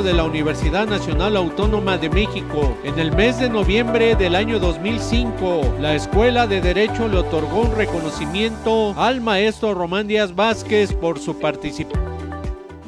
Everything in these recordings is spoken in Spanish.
de la Universidad Nacional Autónoma de México. En el mes de noviembre del año 2005, la Escuela de Derecho le otorgó un reconocimiento al maestro Román Díaz Vázquez por su participación.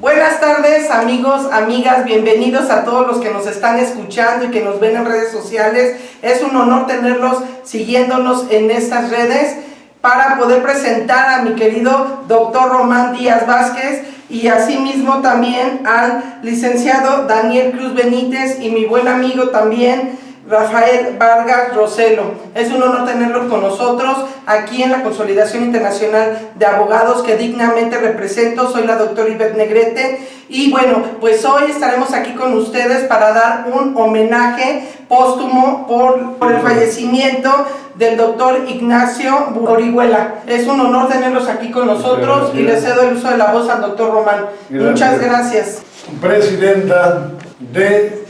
Buenas tardes, amigos, amigas, bienvenidos a todos los que nos están escuchando y que nos ven en redes sociales. Es un honor tenerlos siguiéndonos en estas redes para poder presentar a mi querido doctor Román Díaz Vázquez y asimismo también al licenciado Daniel Cruz Benítez y mi buen amigo también Rafael Vargas Roselo. Es un honor tenerlos con nosotros aquí en la Consolidación Internacional de Abogados que dignamente represento. Soy la doctora Ivette Negrete y bueno, pues hoy estaremos aquí con ustedes para dar un homenaje póstumo por el fallecimiento del doctor Ignacio Orihuela. Es un honor tenerlos aquí con nosotros y le cedo el uso de la voz al doctor Román. Muchas gracias. Presidenta de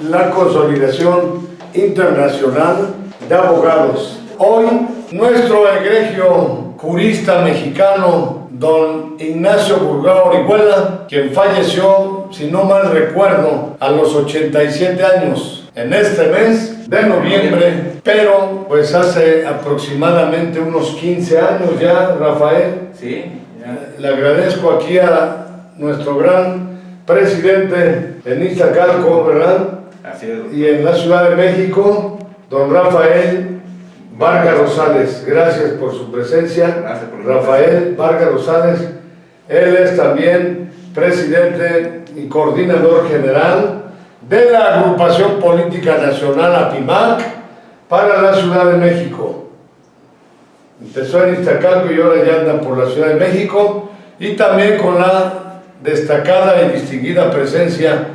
la Consolidación Internacional de Abogados. Hoy, nuestro egregio jurista mexicano, don Ignacio Burgoa Orihuela, quien falleció, si no mal recuerdo, a los 87 años en este mes de noviembre, pero pues hace aproximadamente unos 15 años ya, Rafael. Sí. Le agradezco aquí a nuestro gran presidente en Iztacalco, ¿verdad? Así es. Y en la Ciudad de México, don Rafael Vargas Rosales. Gracias por su presencia. Gracias por Rafael Vargas Rosales. Él es también presidente y coordinador general de la Agrupación Política Nacional APIMAC para la Ciudad de México. Empezó en Iztacalco y ahora ya anda por la Ciudad de México, y también con la destacada y distinguida presencia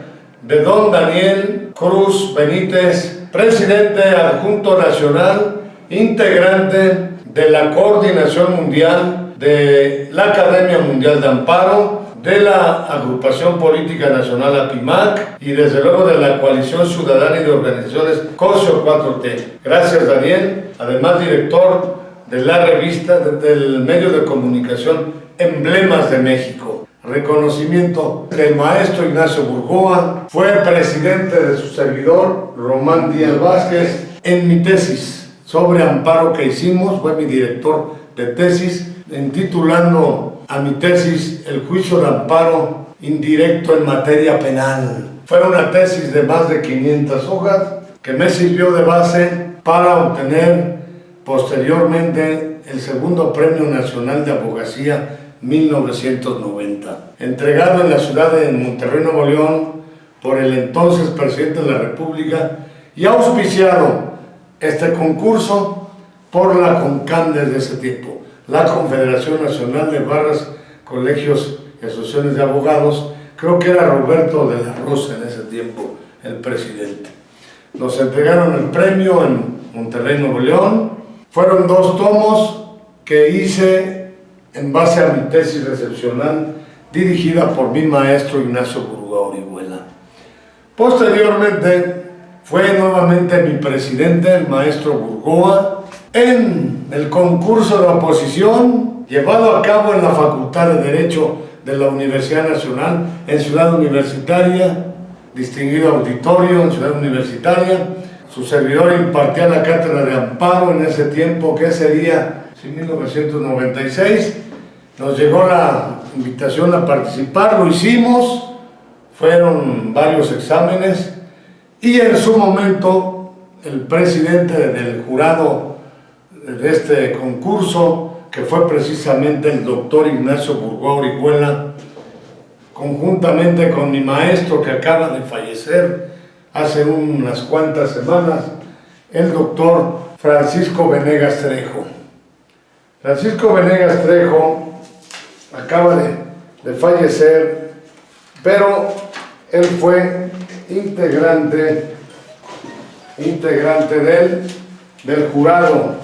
de don Daniel Cruz Benítez, presidente adjunto nacional, integrante de la Coordinación Mundial de la Academia Mundial de Amparo, de la Agrupación Política Nacional APIMAC y desde luego de la Coalición Ciudadana y de Organizaciones COSIO 4T. Gracias, Daniel. Además, director de la revista del medio de comunicación Emblemas de México. Reconocimiento del maestro Ignacio Burgoa. Fue presidente de su servidor, Román Díaz Vázquez, en mi tesis sobre amparo que hicimos. Fue mi director de tesis, intitulando a mi tesis El juicio de amparo indirecto en materia penal. Fue una tesis de más de 500 hojas que me sirvió de base para obtener posteriormente el segundo Premio Nacional de Abogacía 1990, entregado en la ciudad de Monterrey, Nuevo León, por el entonces presidente de la República, y auspiciado este concurso por la CONCAN desde ese tiempo, la Confederación Nacional de Barras, Colegios y Asociaciones de Abogados. Creo que era Roberto de la Rosa en ese tiempo el presidente. Nos entregaron el premio en Monterrey, Nuevo León. Fueron 2 tomos que hice en base a mi tesis recepcional dirigida por mi maestro Ignacio Burgoa Orihuela. Posteriormente fue nuevamente mi presidente, el maestro Burgoa, en el concurso de oposición llevado a cabo en la Facultad de Derecho de la Universidad Nacional en Ciudad Universitaria, distinguido auditorio en Ciudad Universitaria. Su servidor impartía la cátedra de amparo en ese tiempo, que sería 1996. Nos llegó la invitación a participar, lo hicimos, fueron varios exámenes, y en su momento el presidente del jurado de este concurso, que fue precisamente el doctor Ignacio Burgoa Orihuela, conjuntamente con mi maestro que acaba de fallecer hace unas cuantas semanas, el doctor Francisco Venegas Trejo. Francisco Venegas Trejo acaba de fallecer, pero él fue integrante del jurado,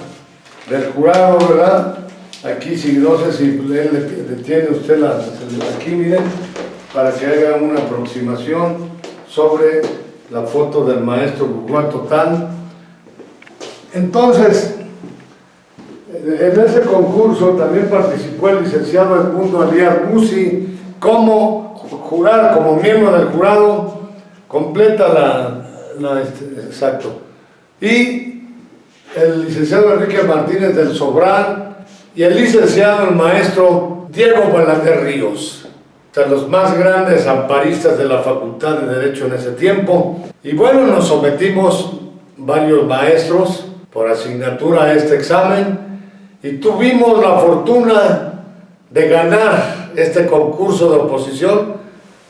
¿verdad? Aquí, si no sé si le tiene usted aquí, miren, para que haga una aproximación sobre la foto del maestro Burgoa total. Entonces, en ese concurso también participó el licenciado Edmundo Aliar Musi como miembro del jurado, completa exacto. Y el licenciado Enrique Martínez del Sobral y el licenciado, el maestro Diego Balaguer Ríos, o sea, los más grandes amparistas de la Facultad de Derecho en ese tiempo. Y bueno, nos sometimos varios maestros por asignatura a este examen y tuvimos la fortuna de ganar este concurso de oposición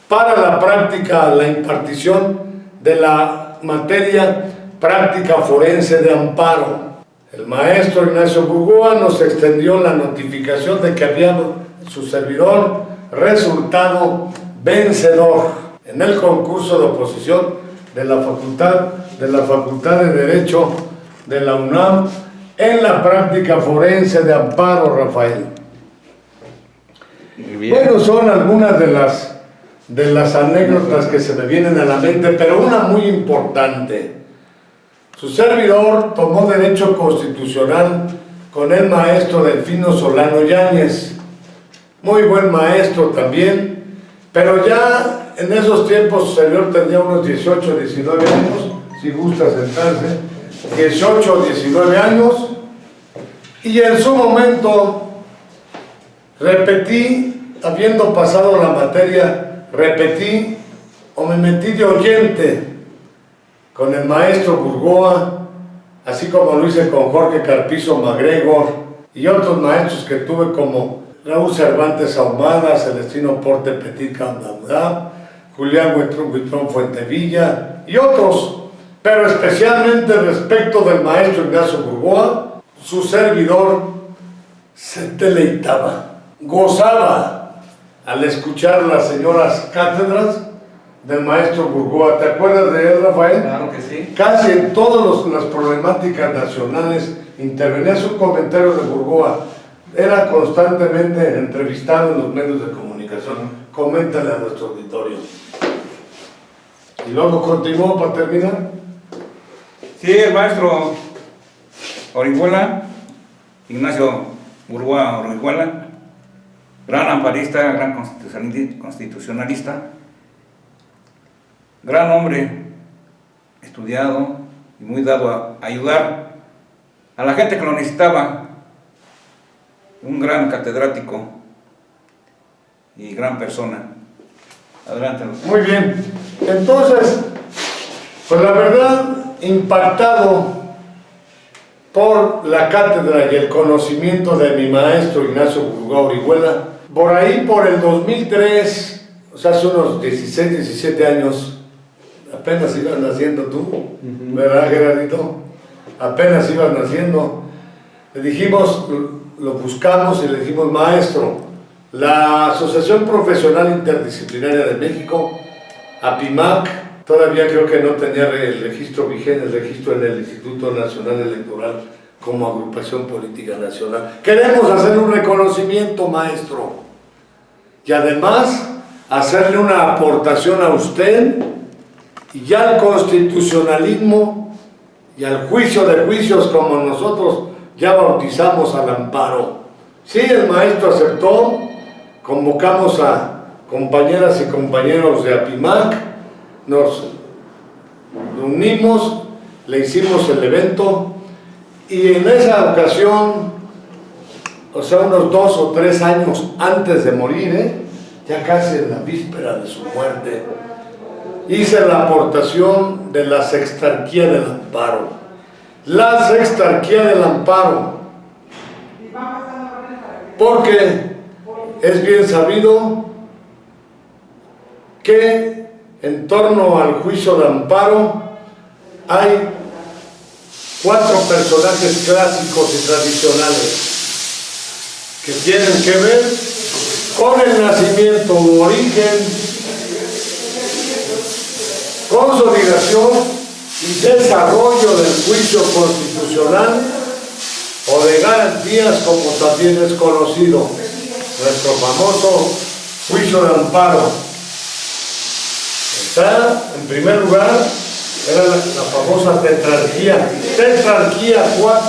para la práctica, la impartición de la materia práctica forense de amparo. El maestro Ignacio Burgoa nos extendió la notificación de que había su servidor resultado vencedor en el concurso de oposición de la Facultad de Derecho de la UNAM en la práctica forense de amparo, Rafael. Bueno, son algunas de las anécdotas que se me vienen a la mente, pero una muy importante. Su servidor tomó Derecho Constitucional con el maestro Delfino Solano Yáñez, muy buen maestro también, pero ya en esos tiempos su servidor tenía unos 18, 19 años, si gusta sentarse, 18 o 19 años, y en su momento repetí, habiendo pasado la materia, repetí o me metí de oyente con el maestro Burgoa, así como lo hice con Jorge Carpizo MacGregor y otros maestros que tuve como Raúl Cervantes Ahumada, Celestino Porte Petit Candaudá, Julián Huitrón Fuentevilla y otros, pero especialmente respecto del maestro Ignacio Burgoa, su servidor se deleitaba, gozaba al escuchar las señoras cátedras del maestro Burgoa. ¿Te acuerdas de él, Rafael? Claro que sí. Casi en todas las problemáticas nacionales intervenía su comentario de Burgoa. Era constantemente entrevistado en los medios de comunicación. Coméntale a nuestro auditorio. Y luego continuó para terminar. Sí, el maestro Orihuela, Ignacio Burgoa Orihuela, gran amparista, gran constitucionalista, gran hombre, estudiado y muy dado a ayudar a la gente que lo necesitaba, un gran catedrático y gran persona. Adelante. Muy bien, entonces, pues la verdad, impactado por la cátedra y el conocimiento de mi maestro Ignacio Burgoa Orihuela, por ahí por el 2003, o sea, hace unos 16, 17 años, apenas ibas naciendo tú, ¿verdad, Gerardito? Apenas ibas naciendo. Le dijimos, lo buscamos y le dijimos, maestro, la Asociación Profesional Interdisciplinaria de México, APIMAC, todavía creo que no tenía el registro vigente, el registro en el Instituto Nacional Electoral como agrupación política nacional. Queremos hacerle un reconocimiento, maestro, y además hacerle una aportación a usted y al constitucionalismo y al juicio de juicios, como nosotros ya bautizamos al amparo. Sí, el maestro aceptó, convocamos a compañeras y compañeros de APIMAC, nos unimos, le hicimos el evento y en esa ocasión, o sea, unos 2 o 3 años antes de morir, ya casi en la víspera de su muerte, hice la aportación de la Sextarquía del Amparo. La Sextarquía del Amparo, porque es bien sabido que en torno al juicio de amparo hay 4 personajes clásicos y tradicionales que tienen que ver con el nacimiento, origen, consolidación y desarrollo del juicio constitucional o de garantías, como también es conocido, nuestro famoso juicio de amparo. Está, en primer lugar, era la famosa tetrarquía 4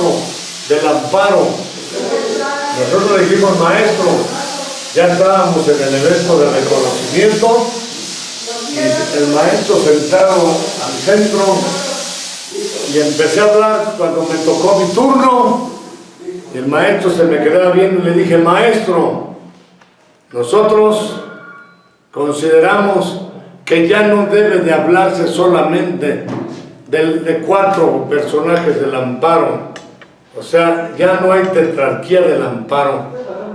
del amparo. Nosotros le dijimos, maestro, ya estábamos en el evento de reconocimiento y el maestro sentado al centro, y empecé a hablar cuando me tocó mi turno, y el maestro se me quedaba viendo y le dije: maestro, nosotros consideramos que ya no debe de hablarse solamente de 4 personajes del amparo, o sea, ya no hay tetrarquía del amparo.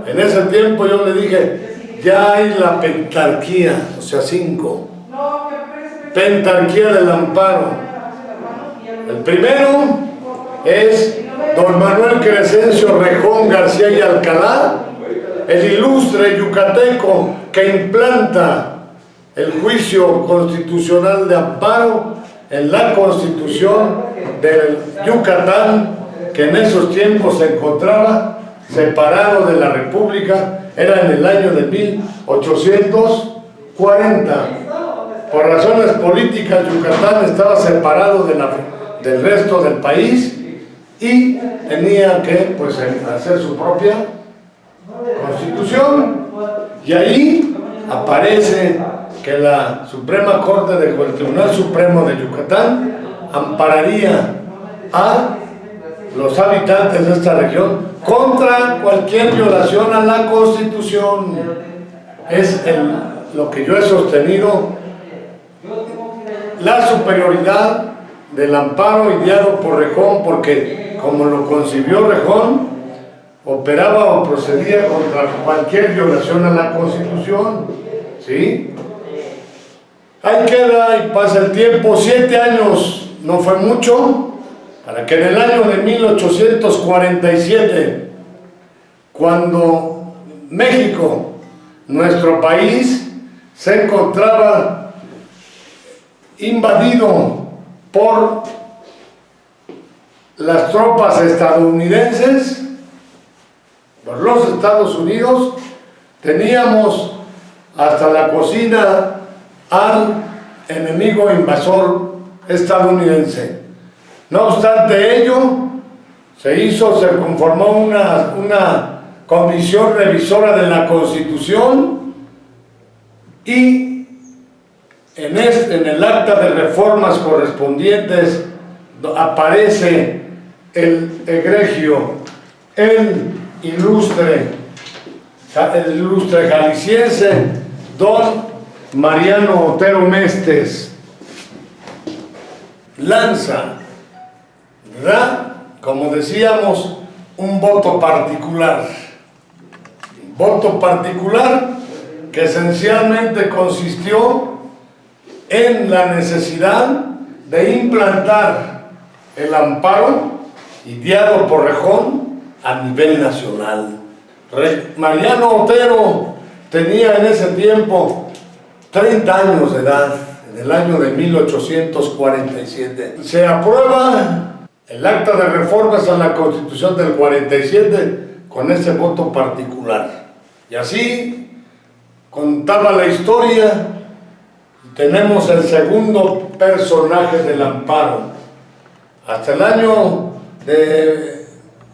En ese tiempo yo le dije: ya hay la pentarquía, o sea, 5. Pentarquía del amparo. El primero es don Manuel Crescencio Rejón García y Alcalá, el ilustre yucateco que implanta el juicio constitucional de amparo en la Constitución del Yucatán, que en esos tiempos se encontraba separado de la República. Era en el año de 1840. Por razones políticas, Yucatán estaba separado del resto del país y tenía que, pues, hacer su propia constitución. Y ahí aparece que la Suprema Corte el Tribunal Supremo de Yucatán ampararía a los habitantes de esta región contra cualquier violación a la Constitución. Es lo que yo he sostenido, la superioridad del amparo ideado por Rejón, porque como lo concibió Rejón, operaba o procedía contra cualquier violación a la Constitución, ¿sí? Ahí queda y pasa el tiempo, 7 años no fue mucho, para que en el año de 1847, cuando México, nuestro país, se encontraba invadido por las tropas estadounidenses, por los Estados Unidos, teníamos hasta la cocina al enemigo invasor estadounidense. No obstante ello, se conformó una comisión revisora de la Constitución, y en el acta de reformas correspondientes aparece el egregio, el ilustre jalisciense don Mariano Otero Mestes. Lanza, ¿verdad?, como decíamos, un voto particular que esencialmente consistió en la necesidad de implantar el amparo ideado por Rejón a nivel nacional. Mariano Otero tenía en ese tiempo 30 años de edad, en el año de 1847. Se aprueba el acta de reformas a la Constitución del 47 con ese voto particular. Y así contaba la historia. Tenemos el segundo personaje del amparo. Hasta el año de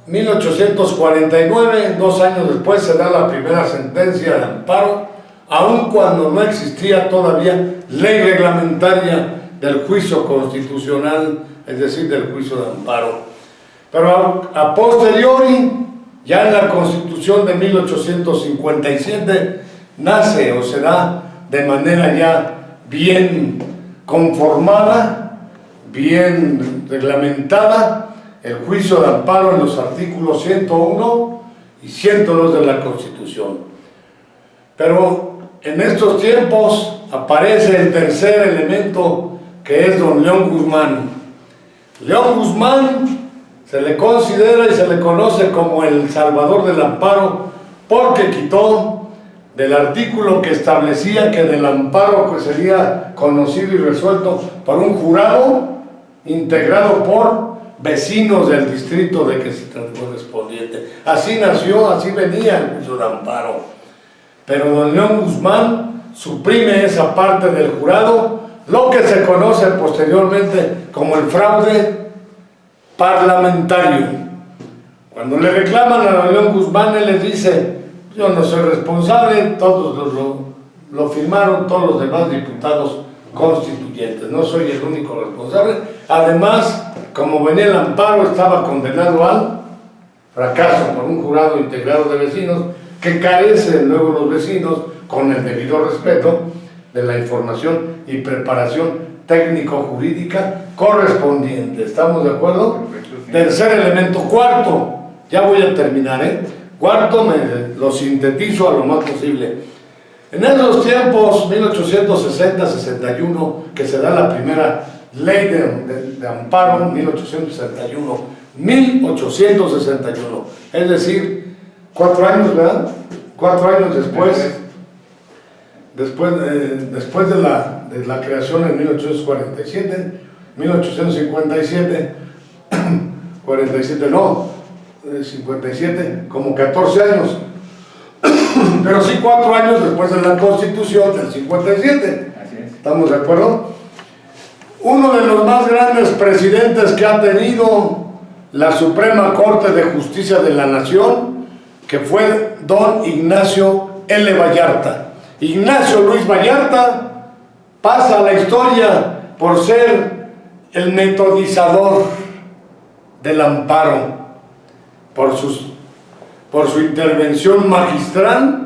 1849, 2 años después, se da la primera sentencia de amparo, aun cuando no existía todavía ley reglamentaria del juicio constitucional, es decir, del juicio de amparo. Pero a posteriori, ya en la Constitución de 1857, nace o se da de manera ya bien conformada, bien reglamentada, el juicio de amparo en los artículos 101 y 102 de la Constitución. Pero en estos tiempos aparece el tercer elemento, que es don León Guzmán. León Guzmán se le considera y se le conoce como el salvador del amparo, porque quitó del artículo que establecía que del amparo que sería conocido y resuelto por un jurado integrado por vecinos del distrito de que se trató correspondiente. Así nació, así venía el juicio de amparo. Pero don León Guzmán suprime esa parte del jurado, lo que se conoce posteriormente como el fraude parlamentario. Cuando le reclaman a don León Guzmán, él les dice: yo no soy responsable, todos lo firmaron, todos los demás diputados constituyentes. No soy el único responsable. Además, como venía el amparo, estaba condenado al fracaso por un jurado integrado de vecinos que carecen luego los vecinos, con el debido respeto, de la información y preparación técnico-jurídica correspondiente. ¿Estamos de acuerdo? Tercer elemento. Cuarto, ya voy a terminar, Cuarto, lo sintetizo a lo más posible. En esos tiempos, 1860-61, que se da la primera ley de amparo, 1861, es decir, 4 años, ¿verdad? 4 años después de la creación en 1847, 1857, 57, como 14 años, pero sí 4 años después de la Constitución del 57. Así es. ¿Estamos de acuerdo? Uno de los más grandes presidentes que ha tenido la Suprema Corte de Justicia de la Nación, que fue don Ignacio L. Vallarta. Ignacio Luis Vallarta pasa a la historia por ser el metodizador del amparo, por su intervención magistral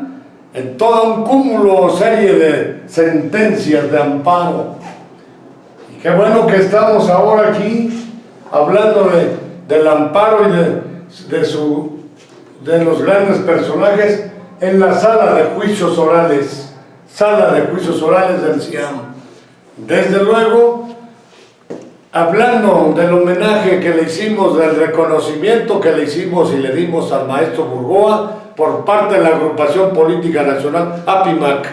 en todo un cúmulo o serie de sentencias de amparo. Y qué bueno que estamos ahora aquí hablando del amparo y de los grandes personajes en la sala de juicios orales del CIAM. Desde luego, hablando del homenaje que le hicimos, del reconocimiento que le hicimos y le dimos al maestro Burgoa por parte de la Agrupación Política Nacional, APIMAC.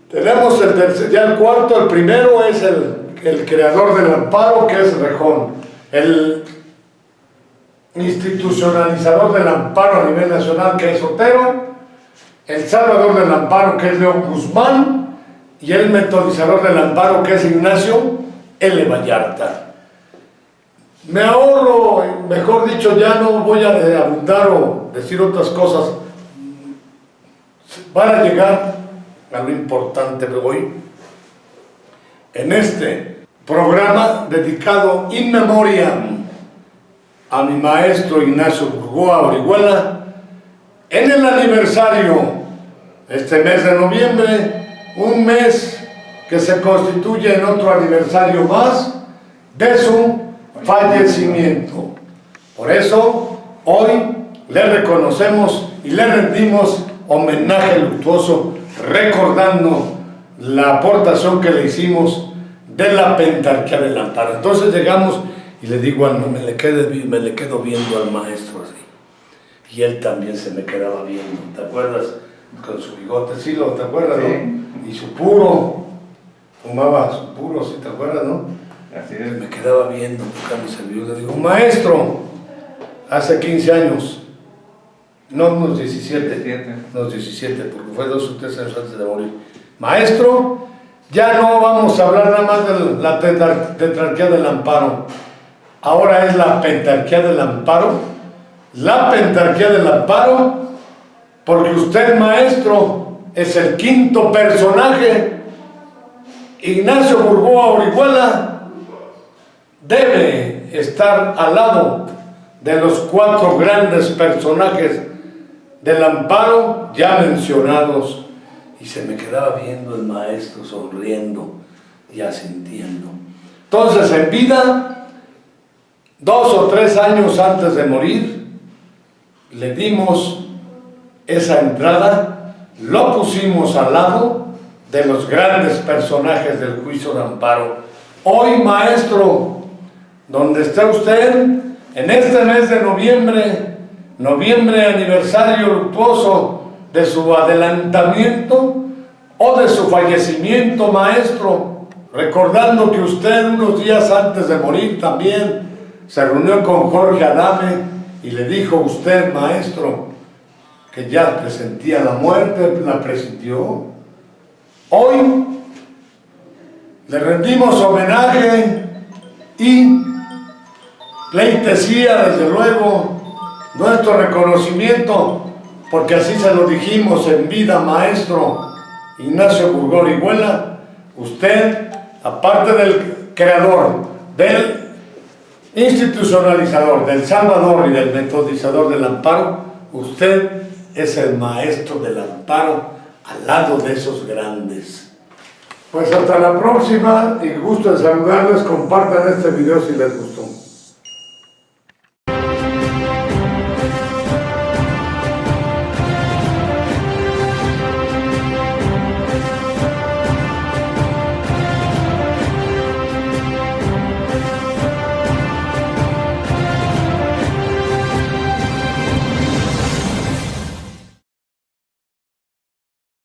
Tenemos el cuarto. El primero es el creador del amparo, que es Rejón, el institucionalizador del amparo a nivel nacional, que es Otero, el salvador del amparo, que es León Guzmán, y el metodizador del amparo, que es Ignacio L. Vallarta. Me ahorro, mejor dicho, ya no voy a abundar o decir otras cosas. Van a llegar a lo importante de hoy en este programa dedicado in memoriam a mi maestro Ignacio Burgoa Orihuela, en el aniversario, este mes de noviembre, un mes que se constituye en otro aniversario más de su fallecimiento. Por eso, hoy le reconocemos y le rendimos homenaje luctuoso, recordando la aportación que le hicimos de la Pentarquía del Amparo. Entonces llegamos y le digo, me le quedo viendo al maestro así. Y él también se me quedaba viendo, ¿te acuerdas? Con su bigote, sí, ¿te acuerdas, sí, no? Y su puro, fumaba su puro, ¿sí te acuerdas, no? Así es. Me quedaba viendo, tocando el servidor, le digo, maestro, hace 15 años, no unos 17, porque fue 2 o 3 años antes de morir. Maestro, ya no vamos a hablar nada más de la tetrarquía del amparo, ahora es la pentarquía del amparo. La pentarquía del amparo, porque usted, maestro, es el 5.º personaje. Ignacio Burgoa Orihuela debe estar al lado de los 4 grandes personajes del amparo ya mencionados. Y se me quedaba viendo el maestro, sonriendo y asintiendo. Entonces, en vida, 2 o 3 años antes de morir, le dimos esa entrada, lo pusimos al lado de los grandes personajes del juicio de amparo. Hoy, maestro, donde está usted, en este mes de noviembre, aniversario luctuoso de su adelantamiento o de su fallecimiento, maestro, recordando que usted unos días antes de morir también se reunió con Jorge Adame y le dijo a usted, maestro, que ya presentía la muerte, la presintió. Hoy le rendimos homenaje y pleitesía, desde luego, nuestro reconocimiento, porque así se lo dijimos en vida, maestro Ignacio Burgoa Orihuela. Usted aparte del creador, del institucionalizador, del salvador y del metodizador del amparo, usted es el maestro del amparo al lado de esos grandes. Pues hasta la próxima y gusto en saludarles. Compartan este video si les gustó.